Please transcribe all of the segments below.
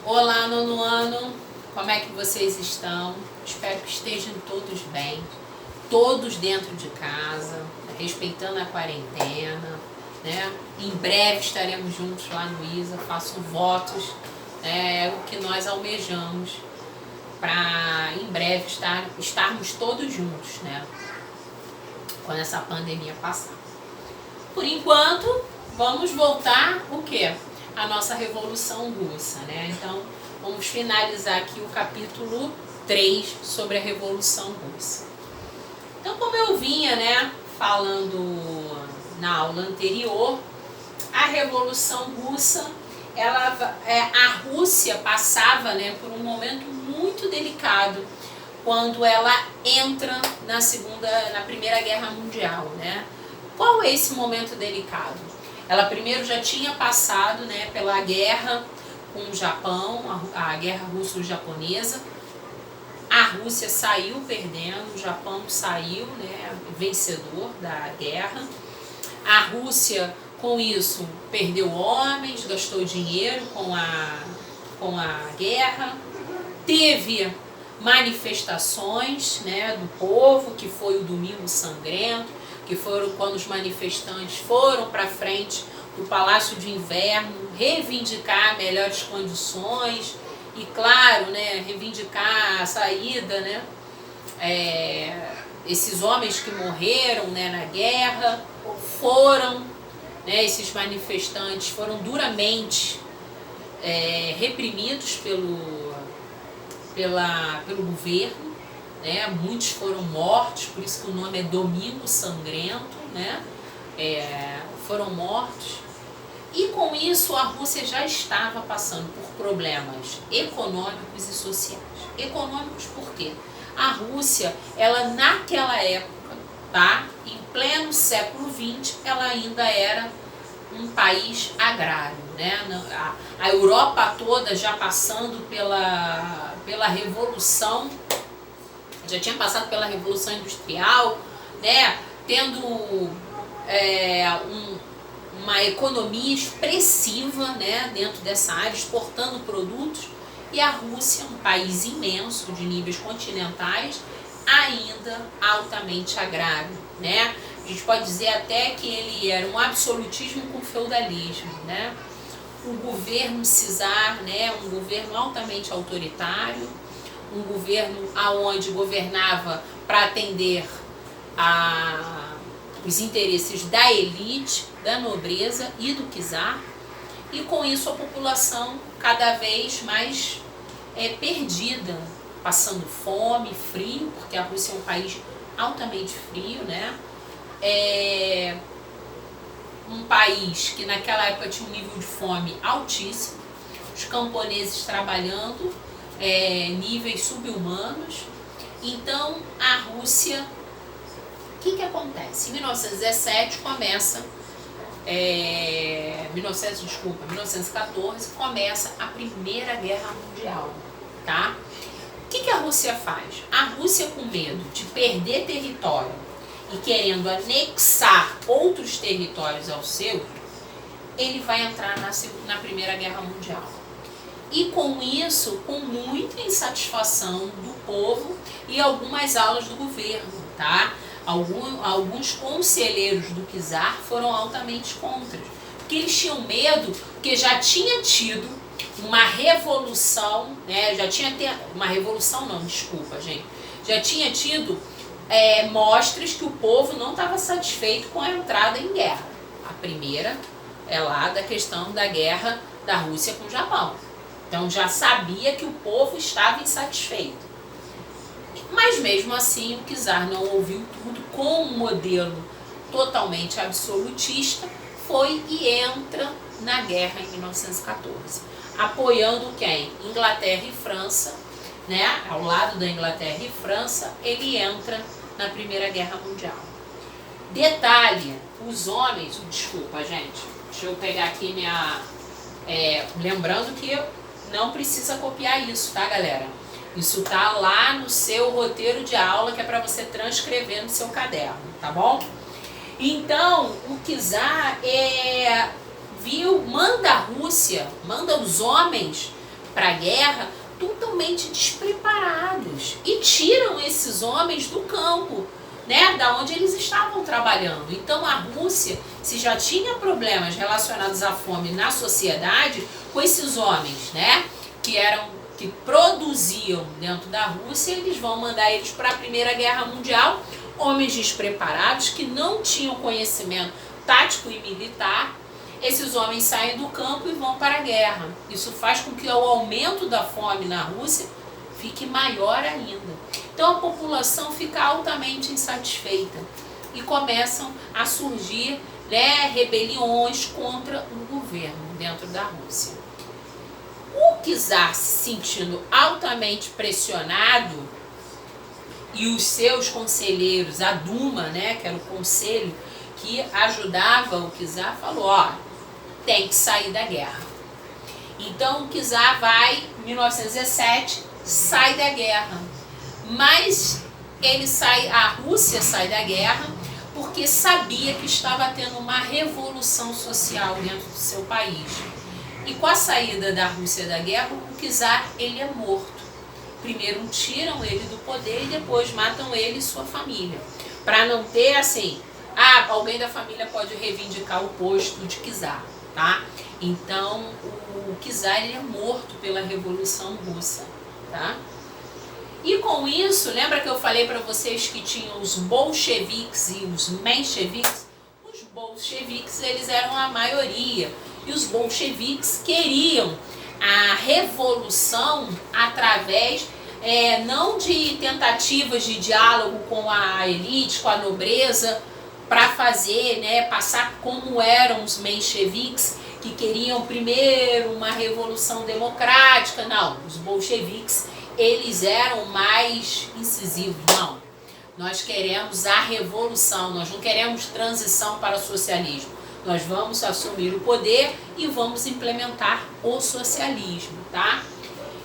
Olá, nono ano, como é que vocês estão? Espero que estejam todos bem, todos dentro de casa, respeitando a quarentena, né? Em breve estaremos juntos lá no ISA, faço votos, o que nós almejamos para em breve estarmos todos juntos, né? Quando essa pandemia passar. Por enquanto, vamos voltar o quê? A nossa Revolução Russa, né? Então, vamos finalizar aqui o capítulo 3 sobre a Revolução Russa. Então, como eu vinha, né, falando na aula anterior, a Revolução Russa, a Rússia passava, né, por um momento muito delicado quando ela entra na Primeira Guerra Mundial, né? Qual é esse momento delicado? Ela primeiro já tinha passado, né, pela guerra com o Japão, a guerra russo-japonesa. A Rússia saiu perdendo, o Japão saiu, né, vencedor da guerra. A Rússia, com isso, perdeu homens, gastou dinheiro com a guerra. Teve manifestações, né, do povo, que foi o Domingo Sangrento, que foram quando os manifestantes foram para frente do Palácio de Inverno reivindicar melhores condições e, claro, né, reivindicar a saída, né, esses homens que morreram, né, na guerra foram, né, esses manifestantes foram duramente reprimidos pelo governo. Né? Muitos foram mortos, por isso que o nome é Domingo Sangrento, né? Foram mortos. E com isso a Rússia já estava passando por problemas econômicos e sociais. Econômicos por quê? A Rússia, ela naquela época, tá? Em pleno século XX, ela ainda era um país agrário, né? A Europa toda já passando pela Revolução, já tinha passado pela Revolução Industrial, né, tendo uma economia expressiva, né, dentro dessa área, exportando produtos, e a Rússia, um país imenso, de níveis continentais, ainda altamente agrário, né? A gente pode dizer até que ele era um absolutismo com feudalismo, né? O governo czar, né, um governo altamente autoritário, um governo aonde governava para atender os interesses da elite, da nobreza e do czar, e com isso a população cada vez mais perdida, passando fome, frio, porque a Rússia é um país altamente frio, né? Um país que naquela época tinha um nível de fome altíssimo, os camponeses trabalhando níveis subhumanos. Então a Rússia, o que acontece? Em 1917 começa, 1914 começa a Primeira Guerra Mundial, tá? O que a Rússia faz? A Rússia, com medo de perder território e querendo anexar outros territórios ao seu, ele vai entrar na Primeira Guerra Mundial. E com isso, com muita insatisfação do povo e algumas aulas do governo, tá? Alguns conselheiros do czar foram altamente contra, porque eles tinham medo, porque já tinha tido uma revolução, né? Já tinha tido mostras que o povo não estava satisfeito com a entrada em guerra. A primeira é lá da questão da guerra da Rússia com o Japão. Então já sabia que o povo estava insatisfeito. Mas mesmo assim o czar não ouviu tudo, com um modelo totalmente absolutista, foi e entra na guerra em 1914. Apoiando quem? Inglaterra e França, né? Ao lado da Inglaterra e França, ele entra na Primeira Guerra Mundial. Detalhe, os homens... Desculpa, gente. Deixa eu pegar aqui minha... lembrando que não precisa copiar isso, tá, galera? Isso tá lá no seu roteiro de aula, que é para você transcrever no seu caderno, tá bom? Então, o czar manda a Rússia, manda os homens para a guerra totalmente despreparados e tiram esses homens do campo, né, da onde eles estavam trabalhando. Então a Rússia, se já tinha problemas relacionados à fome na sociedade, com esses homens, né, que produziam dentro da Rússia, eles vão mandar eles para a Primeira Guerra Mundial, homens despreparados que não tinham conhecimento tático e militar. Esses homens saem do campo e vão para a guerra. Isso faz com que o aumento da fome na Rússia fique maior ainda. Então a população fica altamente insatisfeita e começam a surgir, né, rebeliões contra o governo dentro da Rússia. O czar, se sentindo altamente pressionado, e os seus conselheiros, a Duma, né, que era o conselho que ajudava o czar, falou, ó, tem que sair da guerra. Então o czar vai, em 1917, sai da guerra. Mas a Rússia sai da guerra porque sabia que estava tendo uma revolução social dentro do seu país. E com a saída da Rússia da guerra, o czar ele é morto. Primeiro tiram ele do poder e depois matam ele e sua família. Para não ter assim, alguém da família pode reivindicar o posto de czar, tá? Então o czar ele é morto pela Revolução Russa, tá? E com isso, lembra que eu falei para vocês que tinham os bolcheviques e os mencheviques? Os bolcheviques eles eram a maioria e os bolcheviques queriam a revolução através não de tentativas de diálogo com a elite, com a nobreza, para fazer, né, passar como eram os mencheviques, que queriam primeiro uma revolução democrática. Não, os bolcheviques eles eram mais incisivos. Não, nós queremos a revolução, nós não queremos transição para o socialismo. Nós vamos assumir o poder e vamos implementar o socialismo, tá?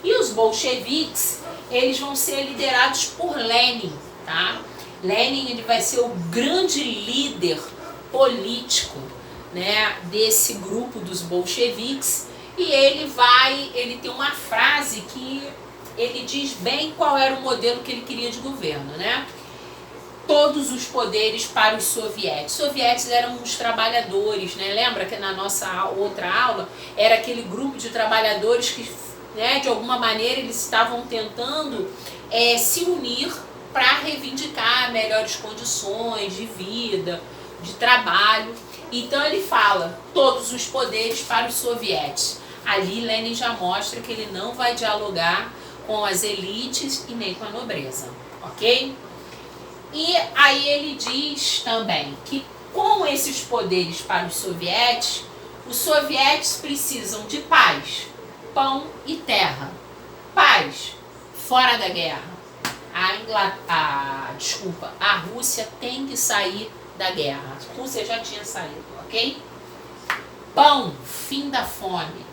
E os bolcheviques, eles vão ser liderados por Lenin, tá? Lenin ele vai ser o grande líder político, né, desse grupo dos bolcheviques, e ele tem uma frase que ele diz bem qual era o modelo que ele queria de governo, né? Todos os poderes para os sovietes. Os sovietes eram os trabalhadores, né? Lembra que na nossa outra aula era aquele grupo de trabalhadores que, né, de alguma maneira eles estavam tentando se unir para reivindicar melhores condições de vida, de trabalho. Então ele fala todos os poderes para os sovietes. Ali Lenin já mostra que ele não vai dialogar com as elites e nem com a nobreza, ok? E aí ele diz também que com esses poderes para os sovietes precisam de paz, pão e terra. Paz, fora da guerra. A Rússia tem que sair da guerra. A Rússia já tinha saído, ok? Pão, fim da fome.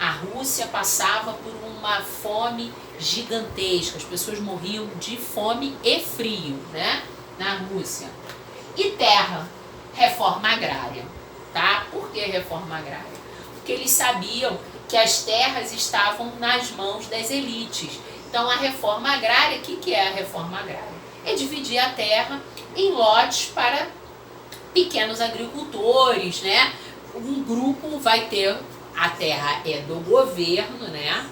A Rússia passava por uma fome gigantesca. As pessoas morriam de fome e frio, né? Na Rússia. E terra, reforma agrária, tá? Por que reforma agrária? Porque eles sabiam que as terras estavam nas mãos das elites. Então a reforma agrária, o que é a reforma agrária? É dividir a terra em lotes para pequenos agricultores, né? Um grupo vai ter, a terra é do governo, né?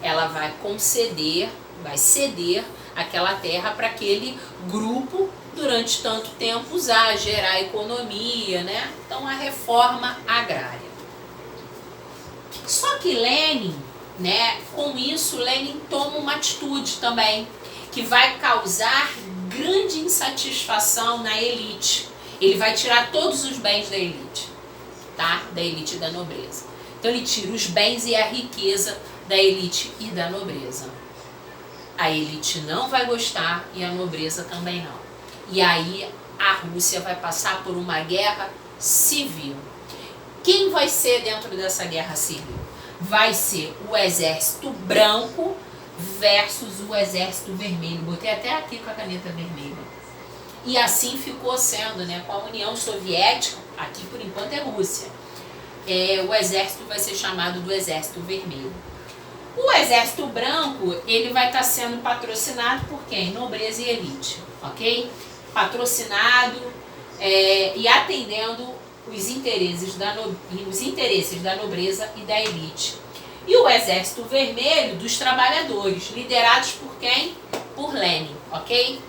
Ela vai ceder aquela terra para aquele grupo durante tanto tempo usar, gerar economia, né? Então a reforma agrária. Só que Lenin, né, com isso Lenin toma uma atitude também que vai causar grande insatisfação na elite. Ele vai tirar todos os bens da elite, tá? Da elite e da nobreza. Então ele tira os bens e a riqueza da elite e da nobreza. A elite não vai gostar e a nobreza também não. E aí a Rússia vai passar por uma guerra civil. Quem vai ser dentro dessa guerra civil? Vai ser o exército branco versus o exército vermelho. Botei até aqui com a caneta vermelha. E assim ficou sendo, né? Com a União Soviética, aqui por enquanto é Rússia. O exército vai ser chamado do Exército Vermelho. O Exército Branco, ele vai estar sendo patrocinado por quem? Nobreza e elite, ok? Patrocinado e atendendo os interesses da nobreza e da elite. E o Exército Vermelho dos trabalhadores, liderados por quem? Por Lenin, ok?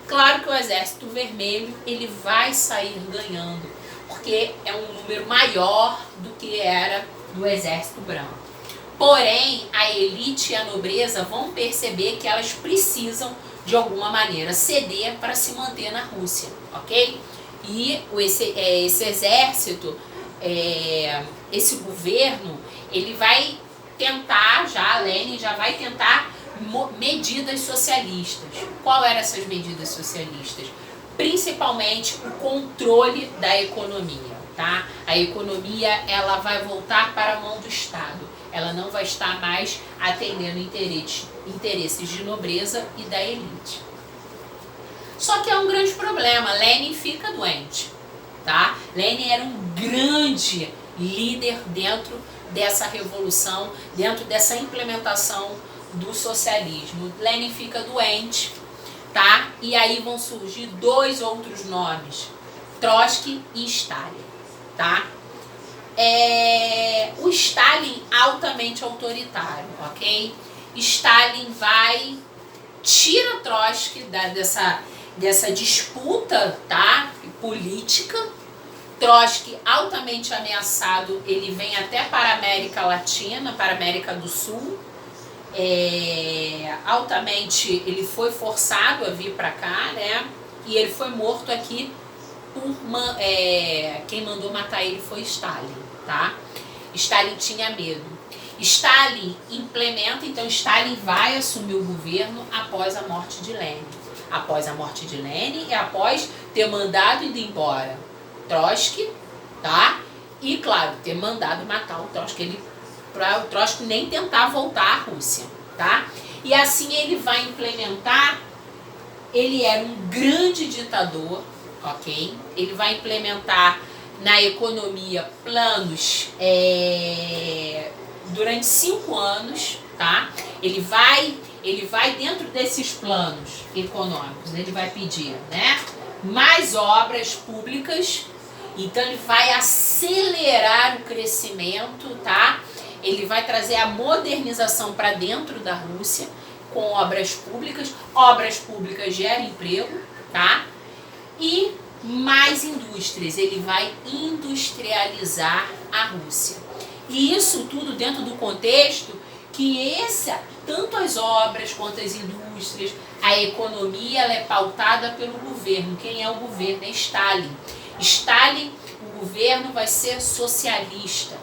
Claro que o Exército Vermelho ele vai sair ganhando, porque é um número maior do que era do Exército Branco. Porém, a elite e a nobreza vão perceber que elas precisam, de alguma maneira, ceder para se manter na Rússia, ok? E esse exército, esse governo, ele vai tentar, Lenin já vai tentar medidas socialistas. Qual eram essas medidas socialistas? Principalmente o controle da economia, tá? A economia, ela vai voltar para a mão do Estado. Ela não vai estar mais atendendo interesses de nobreza e da elite. Só que é um grande problema, Lenin fica doente, tá? Lenin era um grande líder dentro dessa revolução, dentro dessa implementação do socialismo. Lenin fica doente, tá? E aí vão surgir dois outros nomes, Trotsky e Stalin, tá? O Stalin altamente autoritário, ok? Stalin tira Trotsky dessa disputa, tá? Política. Trotsky altamente ameaçado, ele vem até para a América Latina, para a América do Sul. Altamente, ele foi forçado a vir para cá, né? E ele foi morto aqui quem mandou matar ele foi Stalin, tá? Stalin tinha medo. Stalin implementa, então Stalin vai assumir o governo após a morte de Lenin. Após a morte de Lenin e após ter mandado ir embora Trotsky, tá? E, claro, ter mandado matar o Trotsky, para o Trotsky nem tentar voltar à Rússia, tá? E assim ele vai implementar, ele era um grande ditador, ok? Ele vai implementar na economia planos durante 5 anos, tá? Ele vai dentro desses planos econômicos, ele vai pedir, né, mais obras públicas, então ele vai acelerar o crescimento, tá? Ele vai trazer a modernização para dentro da Rússia com obras públicas geram emprego, tá? E mais indústrias, ele vai industrializar a Rússia. E isso tudo dentro do contexto que tanto as obras quanto as indústrias, a economia, ela é pautada pelo governo. Quem é o governo? É Stalin. Stalin, o governo vai ser socialista,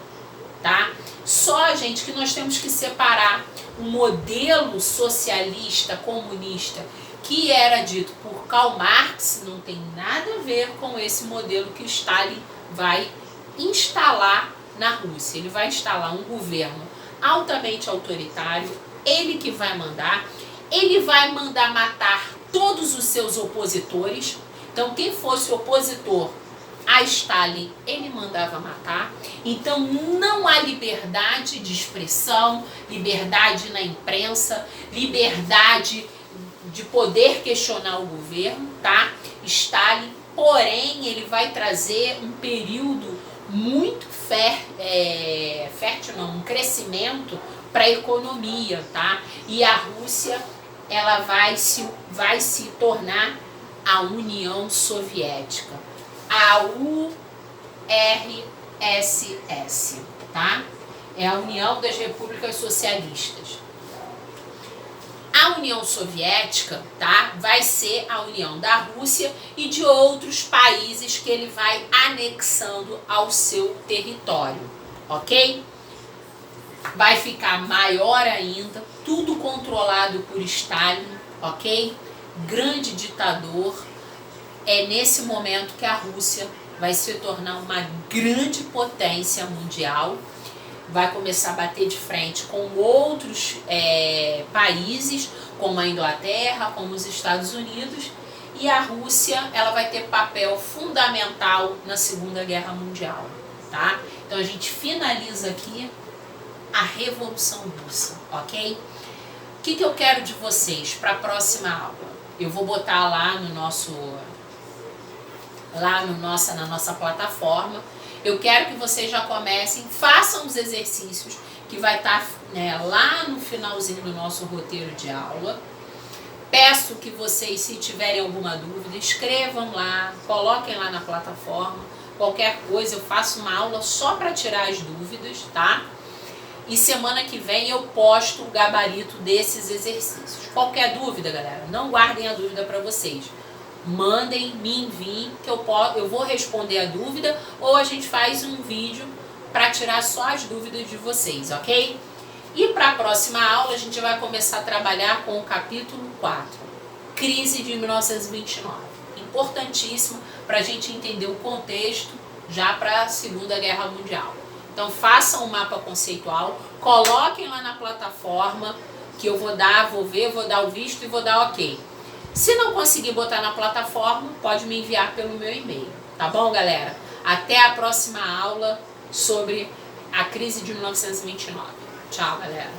tá? Só, gente, que nós temos que separar o modelo socialista, comunista, que era dito por Karl Marx, não tem nada a ver com esse modelo que Stalin vai instalar na Rússia. Ele vai instalar um governo altamente autoritário, ele que vai mandar, ele vai mandar matar todos os seus opositores. Então, quem fosse opositor a Stalin, ele mandava matar. Então, não há liberdade de expressão, liberdade na imprensa, liberdade de poder questionar o governo, tá? Stalin, porém, ele vai trazer um período muito fértil, um crescimento para a economia, tá? E a Rússia, ela vai se tornar a União Soviética, a URSS, tá? É a União das Repúblicas Socialistas. A União Soviética, tá, vai ser a união da Rússia e de outros países que ele vai anexando ao seu território, ok? Vai ficar maior ainda, tudo controlado por Stalin, ok? Grande ditador. É nesse momento que a Rússia vai se tornar uma grande potência mundial, vai começar a bater de frente com outros países, como a Inglaterra, como os Estados Unidos, e a Rússia, ela vai ter papel fundamental na Segunda Guerra Mundial, tá? Então a gente finaliza aqui a Revolução Russa, ok? O que eu quero de vocês para a próxima aula? Eu vou botar lá no na nossa plataforma. Eu quero que vocês já comecem, façam os exercícios que vai estar, né, lá no finalzinho do nosso roteiro de aula. Peço que vocês, se tiverem alguma dúvida, escrevam lá, coloquem lá na plataforma. Qualquer coisa, eu faço uma aula só para tirar as dúvidas, tá? E semana que vem eu posto o gabarito desses exercícios. Qualquer dúvida, galera, não guardem a dúvida para vocês. Mandem, me enviem, que eu vou responder a dúvida, ou a gente faz um vídeo para tirar só as dúvidas de vocês, ok? E para a próxima aula a gente vai começar a trabalhar com o capítulo 4, Crise de 1929. Importantíssimo para a gente entender o contexto já para a Segunda Guerra Mundial. Então façam um mapa conceitual, coloquem lá na plataforma que eu vou dar o visto e vou dar ok. Se não conseguir botar na plataforma, pode me enviar pelo meu e-mail, tá bom, galera? Até a próxima aula sobre a crise de 1929. Tchau, galera.